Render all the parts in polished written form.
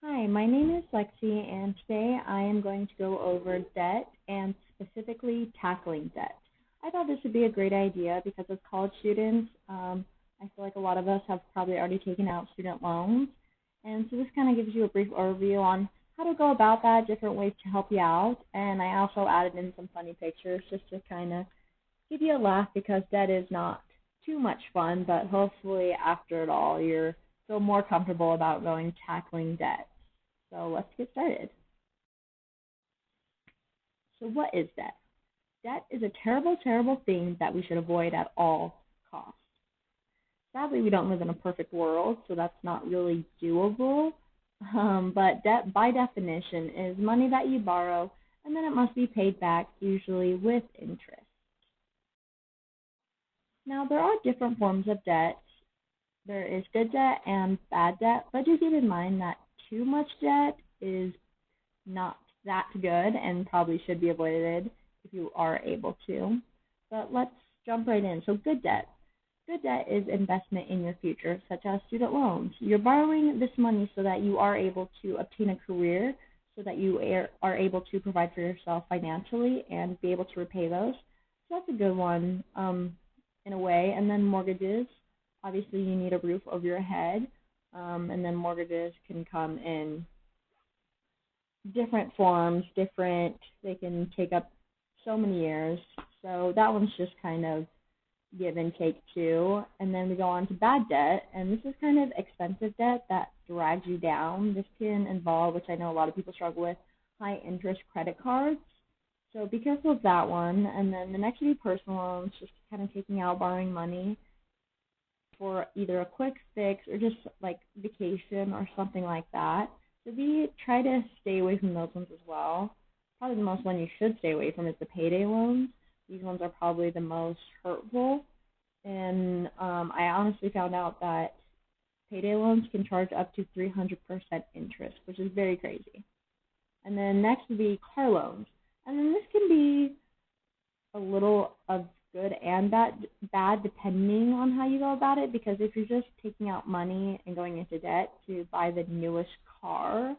Hi, my name is Lexi, and today I am going to go over debt and specifically tackling debt. I thought this would be a great idea because as college students, I feel like a lot of us have probably already taken out student loans. And so this kind of gives you a brief overview on how to go about that, different ways to help you out. And I also added in some funny pictures just to kind of give you a laugh because debt is not too much fun, but hopefully after it all, you're feel more comfortable about going tackling debt. So let's get started. So what is debt? Debt is a terrible, terrible thing that we should avoid at all costs. Sadly, we don't live in a perfect world, so that's not really doable. But debt, by definition, is money that you borrow, and then it must be paid back, usually with interest. Now, there are different forms of debt. There is good debt and bad debt, but do keep in mind that too much debt is not that good and probably should be avoided if you are able to. But let's jump right in. So good debt. Good debt is investment in your future, such as student loans. You're borrowing this money so that you are able to obtain a career, so that you are able to provide for yourself financially and be able to repay those. So that's a good one in a way. And then mortgages. Obviously, you need a roof over your head, and then mortgages can come in different forms, they can take up so many years. So that one's just kind of give and take too. And then we go on to bad debt, and this is kind of expensive debt that drags you down. This can involve, which I know a lot of people struggle with, high interest credit cards. So be careful of that one. And then the next would be personal loans, just kind of taking out, borrowing money for either a quick fix or just like vacation or something like that. So try to stay away from those ones as well. Probably the most one you should stay away from is the payday loans. These ones are probably the most hurtful. And I honestly found out that payday loans can charge up to 300% interest, which is very crazy. And then next would be car loans. And then this can be a little of good and bad depending on how you go about it, because if you're just taking out money and going into debt to buy the newest car,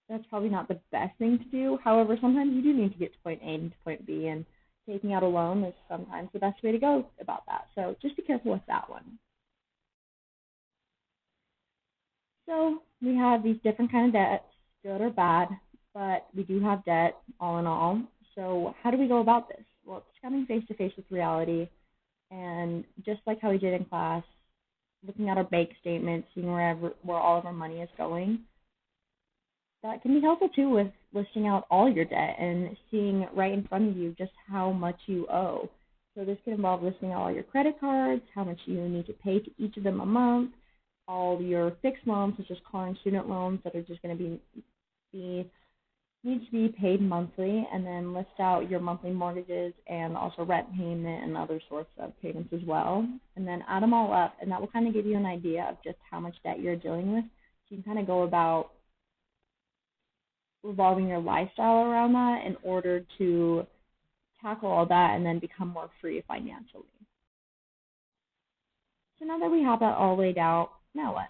that's probably not the best thing to do. However, sometimes you do need to get to point A to point B, and taking out a loan is sometimes the best way to go about that. So just be careful with that one. So we have these different kind of debts, good or bad, but we do have debt all in all. So how do we go about this? Well, it's coming face to face with reality, and just like how we did in class, looking at our bank statements, seeing where all of our money is going. That can be helpful too with listing out all your debt and seeing right in front of you just how much you owe. So this can involve listing out all your credit cards, how much you need to pay to each of them a month, all your fixed loans, such as car and student loans that are just going to need to be paid monthly, and then list out your monthly mortgages and also rent payment and other sorts of payments as well. And then add them all up, and that will kind of give you an idea of just how much debt you're dealing with. So you can kind of go about revolving your lifestyle around that in order to tackle all that and then become more free financially. So now that we have that all laid out, now what?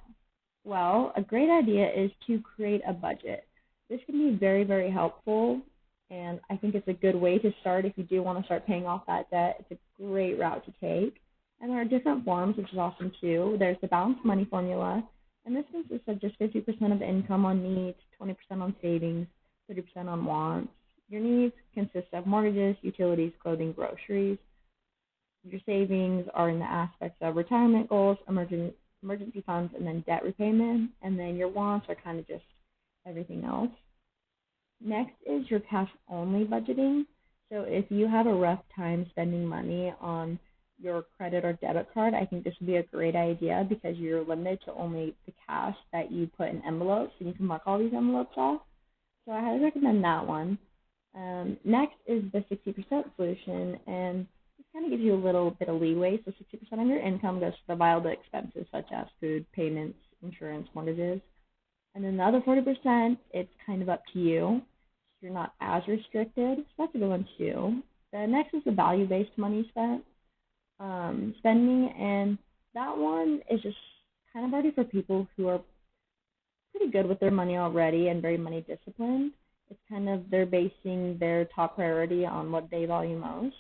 Well, a great idea is to create a budget. This can be very, very helpful, and I think it's a good way to start if you do want to start paying off that debt. It's a great route to take. And there are different forms, which is awesome too. There's the balanced money formula, and this consists of just 50% of income on needs, 20% on savings, 30% on wants. Your needs consist of mortgages, utilities, clothing, groceries. Your savings are in the aspects of retirement goals, emergency funds, and then debt repayment. And then your wants are kind of just everything else. Next is your cash only budgeting. So if you have a rough time spending money on your credit or debit card, I think this would be a great idea because you're limited to only the cash that you put in envelopes, and you can mark all these envelopes off. So I highly recommend that one. Next is the 60% solution, and this kind of gives you a little bit of leeway. So 60% of your income goes to the vital expenses such as food, payments, insurance, mortgages. And then the other 40%, it's kind of up to you. So you're not as restricted. So that's a good one too. The next is the value-based money spending, and that one is just kind of already for people who are pretty good with their money already and very money disciplined. It's kind of they're basing their top priority on what they value most.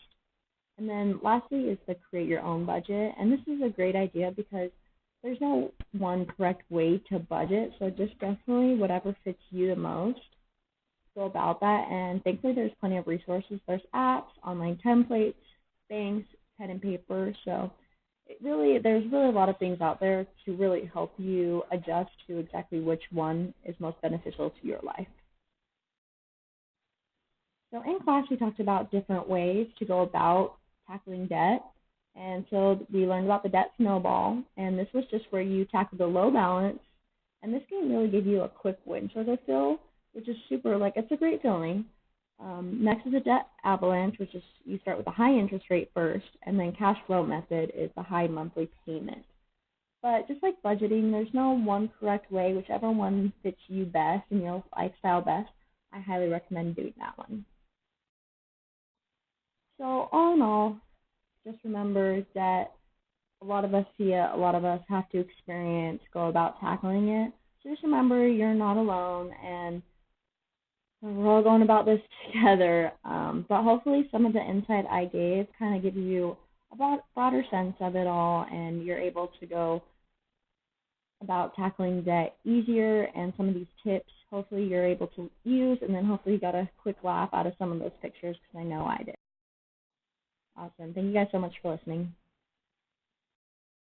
And then lastly is the create your own budget. And this is a great idea because there's no one correct way to budget. So just definitely whatever fits you the most, go about that. And thankfully there's plenty of resources. There's apps, online templates, banks, pen and paper. So there's really a lot of things out there to really help you adjust to exactly which one is most beneficial to your life. So in class, we talked about different ways to go about tackling debt. And so we learned about the debt snowball, and this was just where you tackle the low balance. And this can really give you a quick win sort of feel, which is super, like, it's a great feeling. Next is a debt avalanche, which is you start with a high interest rate first, and then cash flow method is the high monthly payment. But just like budgeting, there's no one correct way. Whichever one fits you best and your lifestyle best, I highly recommend doing that one. So all in all, just remember that a lot of us see it, a lot of us have to experience, go about tackling it. So just remember you're not alone, and we're all going about this together. But hopefully some of the insight I gave kind of gives you a broader sense of it all, and you're able to go about tackling debt easier, and some of these tips hopefully you're able to use, and then hopefully you got a quick laugh out of some of those pictures because I know I did. Awesome. Thank you guys so much for listening.